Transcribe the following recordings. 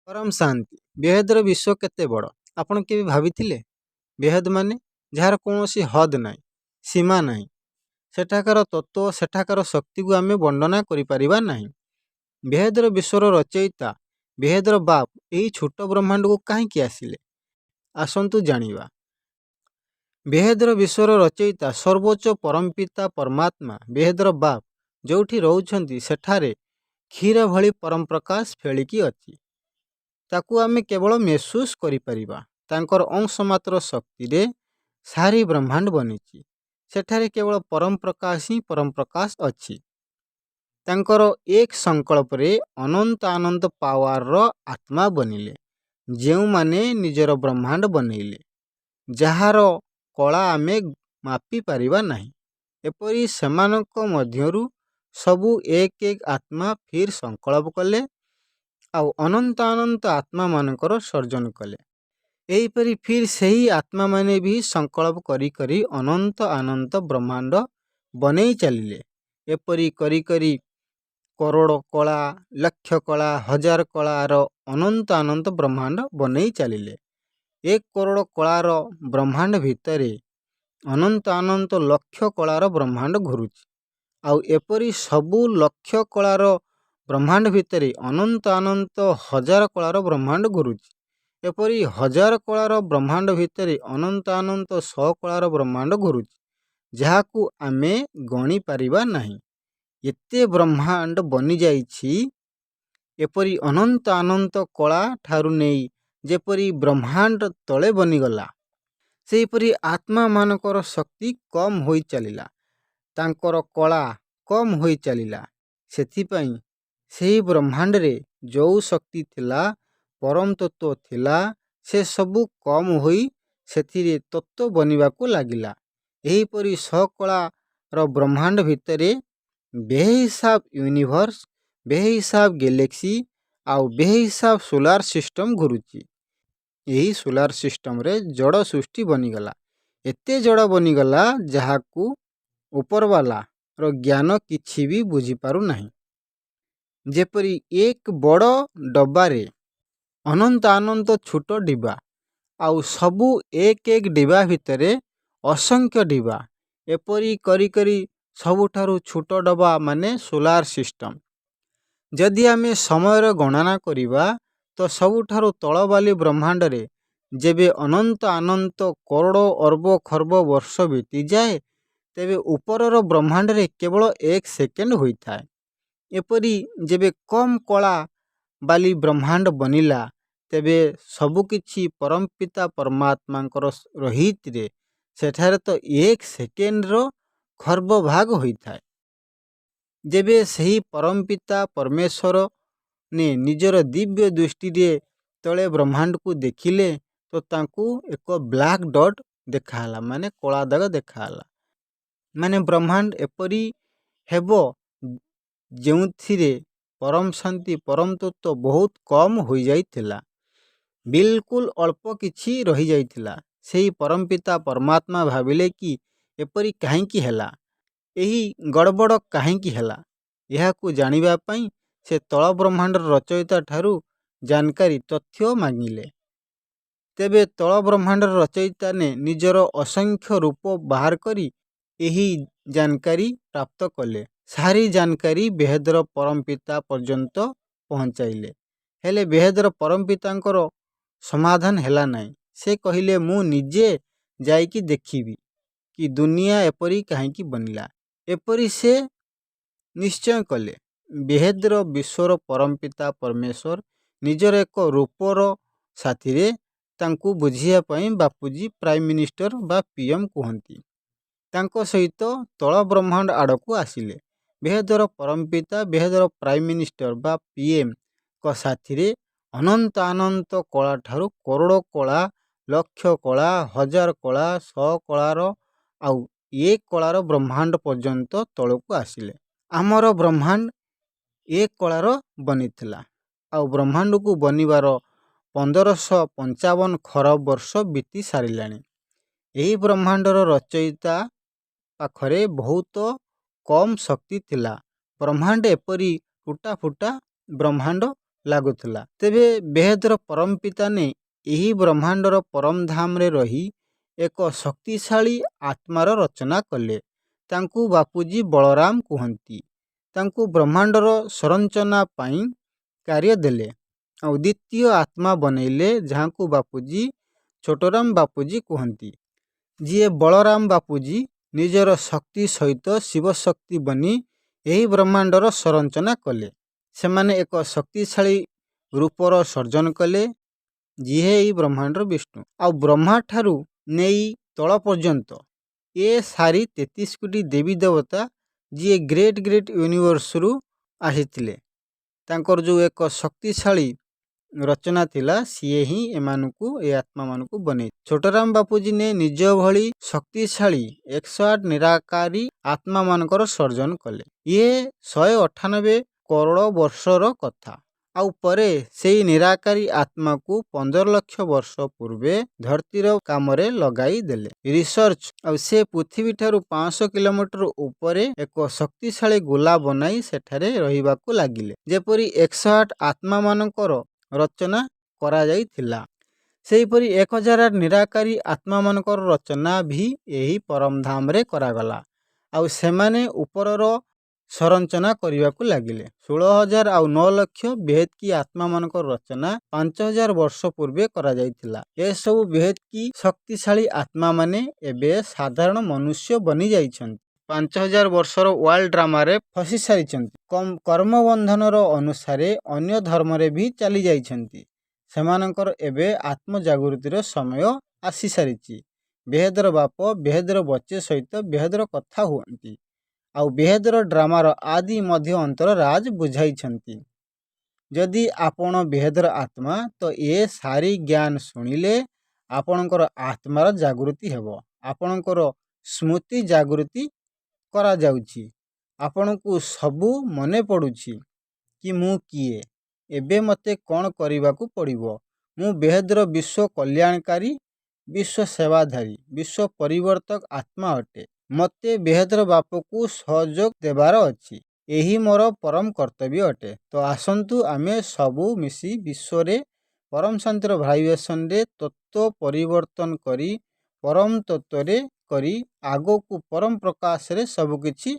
ପରମ ଶାନ୍ତି ବେହେଦର ବିଶ୍ୱ କେତେ ବଡ଼ ଆପଣ କେବେ ଭାବିଥିଲେ? ବେହେଦ ମାନେ ଯାହାର କୌଣସି ହଦ ନାହିଁ, ସୀମା ନାହିଁ। ସେଠାକାର ତତ୍ତ୍ୱ, ସେଠାକାର ଶକ୍ତିକୁ ଆମେ ବର୍ଣ୍ଣନା କରିପାରିବା ନାହିଁ। ବେହେଦର ବିଶ୍ୱର ରଚୟିତା, ବେହେଦର ବାପ ଏହି ଛୋଟ ବ୍ରହ୍ମାଣ୍ଡକୁ କାହିଁକି ଆସିଲେ? ଆସନ୍ତୁ ଜାଣିବା। ବେହେଦର ବିଶ୍ୱର ରଚୟିତା ସର୍ବୋଚ୍ଚ ପରମପିତା ପରମାତ୍ମା ବେହେଦର ବାପ ଯେଉଁଠି ରହୁଛନ୍ତି ସେଠାରେ କ୍ଷୀର ଭଳି ପରମ ପ୍ରକାଶ ଫେଳିକି ଅଛି। ତାକୁ ଆମେ କେବଳ ମେହସୁସ କରିପାରିବା। ତାଙ୍କର ଅଂଶ ମାତ୍ର ଶକ୍ତିରେ ସାରି ବ୍ରହ୍ମାଣ୍ଡ ବନିଛି। ସେଠାରେ କେବଳ ପରମ ପ୍ରକାଶ ହିଁ ପରମ ପ୍ରକାଶ ଅଛି। ତାଙ୍କର ଏକ ସଂକଳ୍ପରେ ଅନନ୍ତ ଅନନ୍ତ ପାୱାରର ଆତ୍ମା ବନିଲେ, ଯେଉଁମାନେ ନିଜର ବ୍ରହ୍ମାଣ୍ଡ ବନେଇଲେ, ଯାହାର କଳା ଆମେ ମାପି ପାରିବା ନାହିଁ। ଏପରି ସେମାନଙ୍କ ମଧ୍ୟରୁ ସବୁ ଏକ ଏକ ଆତ୍ମା ଫିର୍ ସଂକଳ୍ପ କଲେ ଆଉ ଅନନ୍ତ ଅନନ୍ତ ଆତ୍ମାମାନଙ୍କର ସର୍ଜନ କଲେ। ଏହିପରି ଫିର୍ ସେହି ଆତ୍ମାମାନେ ବି ସଂକଳ୍ପ କରି କରି ଅନନ୍ତ ଅନନ୍ତ ବ୍ରହ୍ମାଣ୍ଡ ବନେଇ ଚାଲିଲେ। ଏପରି କରି କରି କରୋଡ଼ କଳା, ଲକ୍ଷ କଳା, ହଜାର କଳାର ଅନନ୍ତ ଅନନ୍ତ ବ୍ରହ୍ମାଣ୍ଡ ବନେଇ ଚାଲିଲେ। ଏକ କରୋଡ଼ କଳାର ବ୍ରହ୍ମାଣ୍ଡ ଭିତରେ ଅନନ୍ତ ଅନନ୍ତ ଲକ୍ଷ କଳାର ବ୍ରହ୍ମାଣ୍ଡ ଘୁରୁଛି। ଆଉ ଏପରି ସବୁ ଲକ୍ଷ କଳାର ବ୍ରହ୍ମାଣ୍ଡ ଭିତରେ ଅନନ୍ତ ଅନନ୍ତ ହଜାର କଳାର ବ୍ରହ୍ମାଣ୍ଡ ଘୁରୁଛି। ଏପରି ହଜାର କଳାର ବ୍ରହ୍ମାଣ୍ଡ ଭିତରେ ଅନନ୍ତ ଅନନ୍ତ ଶହ କଳାର ବ୍ରହ୍ମାଣ୍ଡ ଘୁରୁଛି, ଯାହାକୁ ଆମେ ଗଣି ପାରିବା ନାହିଁ। ଏତେ ବ୍ରହ୍ମାଣ୍ଡ ବନିଯାଇଛି। ଏପରି ଅନନ୍ତ ଅନନ୍ତ କଳା ଠାରୁ ନେଇ ଯେପରି ବ୍ରହ୍ମାଣ୍ଡ ତଳେ ବନିଗଲା, ସେହିପରି ଆତ୍ମାମାନଙ୍କର ଶକ୍ତି କମ୍ ହୋଇ ଚାଲିଲା, ତାଙ୍କର କଳା କମ୍ ହୋଇ ଚାଲିଲା। ସେଥିପାଇଁ ସେହି ବ୍ରହ୍ମାଣ୍ଡରେ ଯେଉଁ ଶକ୍ତି ଥିଲା, ପରମ ତତ୍ତ୍ୱ ଥିଲା, ସେସବୁ କମ୍ ହୋଇ ସେଥିରେ ତତ୍ତ୍ୱ ବନିବାକୁ ଲାଗିଲା। ଏହିପରି ସକଳାର ବ୍ରହ୍ମାଣ୍ଡ ଭିତରେ ବେହିସାବ ୟୁନିଭର୍ସ, ବେହିସାବ ଗ୍ୟାଲେକ୍ସି ଆଉ ବେହିସାବ ସୋଲାର ସିଷ୍ଟମ ଘୁରୁଛି। ଏହି ସୋଲାର ସିଷ୍ଟମରେ ଜଡ଼ ସୃଷ୍ଟି ବନିଗଲା। ଏତେ ଜଡ଼ ବନିଗଲା ଯାହାକୁ ଉପରବାଲାର ଜ୍ଞାନ କିଛି ବି ବୁଝିପାରୁନାହିଁ। ଯେପରି ଏକ ବଡ଼ ଡବାରେ ଅନନ୍ତ ଅନନ୍ତ ଛୋଟ ଡିବା, ଆଉ ସବୁ ଏକ ଏକ ଡିବା ଭିତରେ ଅସଂଖ୍ୟ ଡିବା। ଏପରି କରି କରି ସବୁଠାରୁ ଛୋଟ ଡବା ମାନେ ସୋଲାର ସିଷ୍ଟମ। ଯଦି ଆମେ ସମୟର ଗଣନା କରିବା ତ ସବୁଠାରୁ ତଳବାଲି ବ୍ରହ୍ମାଣ୍ଡରେ ଯେବେ ଅନନ୍ତ ଅନନ୍ତ କରୋଡ଼ ଅର୍ବ ଖର୍ବ ବର୍ଷ ବିତିଯାଏ, ତେବେ ଉପରର ବ୍ରହ୍ମାଣ୍ଡରେ କେବଳ ଏକ ସେକେଣ୍ଡ ହୋଇଥାଏ। ଏପରି ଯେବେ କମ୍ କଳା ବାଲି ବ୍ରହ୍ମାଣ୍ଡ ବନିଲା, ତେବେ ସବୁକିଛି ପରମପିତା ପରମାତ୍ମାଙ୍କର ରହିତରେ ସେଠାରେ ତ ଏକ ସେକେଣ୍ଡର ଖର୍ବ ଭାଗ ହୋଇଥାଏ। ଯେବେ ସେହି ପରମପିତା ପରମେଶ୍ୱର ନିଜର ଦିବ୍ୟ ଦୃଷ୍ଟିରେ ତଳେ ବ୍ରହ୍ମାଣ୍ଡକୁ ଦେଖିଲେ, ତ ତାଙ୍କୁ ଏକ ବ୍ଲାକ୍ ଡଟ୍ ଦେଖାହେଲା, ମାନେ କଳା ଦାଗ ଦେଖାହେଲା। ମାନେ ବ୍ରହ୍ମାଣ୍ଡ ଏପରି ହେବ ଯେଉଁଥିରେ ପରମ ଶାନ୍ତି, ପରମ ତତ୍ତ୍ୱ ବହୁତ କମ୍ ହୋଇଯାଇଥିଲା, ବିଲକୁଲ ଅଳ୍ପ କିଛି ରହିଯାଇଥିଲା। ସେହି ପରମପିତା ପରମାତ୍ମା ଭାବିଲେ କି ଏପରି କାହିଁକି ହେଲା, ଏହି ଗଡ଼ବଡ଼ କାହିଁକି ହେଲା? ଏହାକୁ ଜାଣିବା ପାଇଁ ସେ ତଳ ବ୍ରହ୍ମାଣ୍ଡର ରଚୟିତା ଠାରୁ ଜାନକାରୀ ତଥ୍ୟ ମାଗିଲେ। ତେବେ ତଳ ବ୍ରହ୍ମାଣ୍ଡର ରଚୟିତା ନିଜର ଅସଂଖ୍ୟ ରୂପ ବାହାର କରି ଏହି ଜାନକାରୀ ପ୍ରାପ୍ତ କଲେ। ସାରି ଜାନକାରୀ ବେହେଦର ପରମପିତା ପର୍ଯ୍ୟନ୍ତ ପହଞ୍ଚାଇଲେ। ହେଲେ ବେହେଦର ପରମପିତାଙ୍କର ସମାଧାନ ହେଲା ନାହିଁ। ସେ କହିଲେ, ମୁଁ ନିଜେ ଯାଇକି ଦେଖିବି କି ଦୁନିଆ ଏପରି କାହିଁକି ବନିଲା। ଏପରି ସେ ନିଶ୍ଚୟ କଲେ। ବେହେଦର ବିଶ୍ୱର ପରମପିତା ପରମେଶ୍ୱର ନିଜର ଏକ ରୂପର ସାଥିରେ ତାଙ୍କୁ ବୁଝିବା ପାଇଁ ବାପୁଜୀ ପ୍ରାଇମ ମିନିଷ୍ଟର ବା ପିଏମ୍ କୁହନ୍ତି, ତାଙ୍କ ସହିତ ତଳ ବ୍ରହ୍ମାଣ୍ଡ ଆଡ଼କୁ ଆସିଲେ। ବେହେଦର ପରମପିତା ବେହେଦର ପ୍ରାଇମ ମିନିଷ୍ଟର ବା ପିଏମ୍ଙ୍କ ସାଥିରେ ଅନନ୍ତ ଅନନ୍ତ କଳା ଠାରୁ କରୋଡ଼ କଳା, ଲକ୍ଷ କଳା, ହଜାର କଳା, ଶହ କଳାର ଆଉ ଏକ କଳାର ବ୍ରହ୍ମାଣ୍ଡ ପର୍ଯ୍ୟନ୍ତ ତଳକୁ ଆସିଲେ। ଆମର ବ୍ରହ୍ମାଣ୍ଡ ଏକ କଳାର ବନିଥିଲା, ଆଉ ବ୍ରହ୍ମାଣ୍ଡକୁ ବନିବାର 1555 ଖରବ ବର୍ଷ ବିତି ସାରିଲାଣି। ଏହି ବ୍ରହ୍ମାଣ୍ଡର ରଚୟିତା ପାଖରେ ବହୁତ କମ୍ ଶକ୍ତି ଥିଲା। ବ୍ରହ୍ମାଣ୍ଡ ଏପରି ଟୁଟା ଫୁଟା ବ୍ରହ୍ମାଣ୍ଡ ଲାଗୁଥିଲା। ତେବେ ବେହେଦର ପରମ ପିତାନେ ଏହି ବ୍ରହ୍ମାଣ୍ଡର ପରମ ଧାମରେ ରହି ଏକ ଶକ୍ତିଶାଳୀ ଆତ୍ମାର ରଚନା କଲେ। ତାଙ୍କୁ ବାପୁଜୀ ବଳରାମ କୁହନ୍ତି। ତାଙ୍କୁ ବ୍ରହ୍ମାଣ୍ଡର ସଂରଚନା ପାଇଁ କାର୍ଯ୍ୟ ଦେଲେ ଆଉ ଦ୍ୱିତୀୟ ଆତ୍ମା ବନେଇଲେ, ଯାହାଙ୍କୁ ବାପୁଜୀ ଛୋଟରାମ ବାପୁଜୀ କୁହନ୍ତି। ଯିଏ ବଳରାମ ବାପୁଜୀ ନିଜର ଶକ୍ତି ସହିତ ଶିବଶକ୍ତି ବନି ଏହି ବ୍ରହ୍ମାଣ୍ଡର ସଂରଚନା କଲେ। ସେମାନେ ଏକ ଶକ୍ତିଶାଳୀ ରୂପର ସର୍ଜନ କଲେ, ଯିଏ ଏହି ବ୍ରହ୍ମାଣ୍ଡର ବିଷ୍ଣୁ। ଆଉ ବ୍ରହ୍ମା ଠାରୁ ନେଇ ତଳ ପର୍ଯ୍ୟନ୍ତ ଏ ସାରି 33 କୋଟି ଦେବୀ ଦେବତା ଯିଏ ଗ୍ରେଟ୍ ୟୁନିଭର୍ସରୁ ଆସିଥିଲେ, ତାଙ୍କର ଯେଉଁ ଏକ ଶକ୍ତିଶାଳୀ ରଚନା ଥିଲା, ସିଏ ହିଁ ଏମାନଙ୍କୁ ଏ ଆତ୍ମାମାନଙ୍କୁ ବନେଇ। ଛୋଟରାମ ବାପୁଜୀ ନେ ନିଜ ଭଳି ଶକ୍ତିଶାଳୀ 108 ନିରାକାରୀ ଆତ୍ମାମାନଙ୍କର ସର୍ଜନ କଲେ। ଇଏ 198 କରୋଡ଼ ବର୍ଷର କଥା। ଆଉ ପରେ ସେଇ ନିରାକାରୀ ଆତ୍ମାକୁ 15 ଲକ୍ଷ ବର୍ଷ ପୂର୍ବେ ଧରତୀର କାମରେ ଲଗାଇ ଦେଲେ ରିସର୍ଚ୍ଚ। ଆଉ ସେ ପୃଥିବୀ ଠାରୁ 500 କିଲୋମିଟର ଉପରେ ଏକ ଶକ୍ତିଶାଳୀ ଗୋଲା ବନାଇ ସେଠାରେ ରହିବାକୁ ଲାଗିଲେ, ଯେପରି 108 ଆତ୍ମାମାନଙ୍କର ରଚନା କରାଯାଇଥିଲା। ସେହିପରି 1008 ନିରାକାରୀ ଆତ୍ମାମାନଙ୍କର ରଚନା ବି ଏହି ପରମଧାମରେ କରାଗଲା। ଆଉ ସେମାନେ ଉପରର ସଂରଚନା କରିବାକୁ ଲାଗିଲେ। 16,000 ଆଉ 9 ଲକ୍ଷ ବେହେଦକୀ ଆତ୍ମାମାନଙ୍କର ରଚନା 5,000 ବର୍ଷ ପୂର୍ବେ କରାଯାଇଥିଲା। ଏସବୁ ବେହେଦକୀ ଶକ୍ତିଶାଳୀ ଆତ୍ମାମାନେ ଏବେ ସାଧାରଣ ମନୁଷ୍ୟ ବନି ଯାଇଛନ୍ତି। 5,000 ବର୍ଷର ୱାର୍ଲ୍ଡ ଡ୍ରାମାରେ ଫସି ସାରିଛନ୍ତି। କର୍ମବନ୍ଧନର ଅନୁସାରେ ଅନ୍ୟ ଧର୍ମରେ ବି ଚାଲି ଯାଇଛନ୍ତି। ସେମାନଙ୍କର ଏବେ ଆତ୍ମଜାଗୃତିର ସମୟ ଆସିସାରିଛି। ବେହେଦର ବାପ ବେହେଦର ବଚ୍ଚେ ସହିତ ବେହେଦର କଥା ହୁଅନ୍ତି ଆଉ ବେହେଦର ଡ୍ରାମାର ଆଦି ମଧ୍ୟ ଅନ୍ତର ରାଜ ବୁଝାଇଛନ୍ତି। ଯଦି ଆପଣ ବେହେଦର ଆତ୍ମା, ତ ଏ ସାରି ଜ୍ଞାନ ଶୁଣିଲେ ଆପଣଙ୍କର ଆତ୍ମାର ଜାଗୃତି ହେବ। ଆପଣଙ୍କର ସ୍ମୃତି ଜାଗୃତି କରାଯାଉଛି। ଆପଣଙ୍କୁ ସବୁ ମନେ ପଡ଼ୁଛି କି ମୁଁ କିଏ, ଏବେ ମୋତେ କ'ଣ କରିବାକୁ ପଡ଼ିବ। ମୁଁ ବେହେଦର ବିଶ୍ୱ କଲ୍ୟାଣକାରୀ, ବିଶ୍ୱ ସେବାଧାରୀ, ବିଶ୍ୱ ପରିବର୍ତ୍ତକ ଆତ୍ମା ଅଟେ। ମୋତେ ବେହେଦର ବାପକୁ ସହଯୋଗ ଦେବାର ଅଛି। ଏହି ମୋର ପରମ କର୍ତ୍ତବ୍ୟ ଅଟେ। ତ ଆସନ୍ତୁ ଆମେ ସବୁ ମିଶି ବିଶ୍ୱରେ ପରମ ଶାନ୍ତିର ଭାଇବ୍ରେସନରେ ତତ୍ତ୍ୱ ପରିବର୍ତ୍ତନ କରି ପରମ ତତ୍ତ୍ୱରେ କରି ଆଗକୁ ପରମ ପ୍ରକାଶରେ ସବୁକିଛି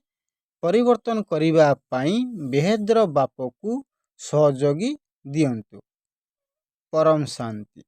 ପରିବର୍ତ୍ତନ କରିବା ପାଇଁ ବେହେଦର ବାପକୁ ସହଯୋଗୀ ଦିଅନ୍ତୁ। ପରମ ଶାନ୍ତି।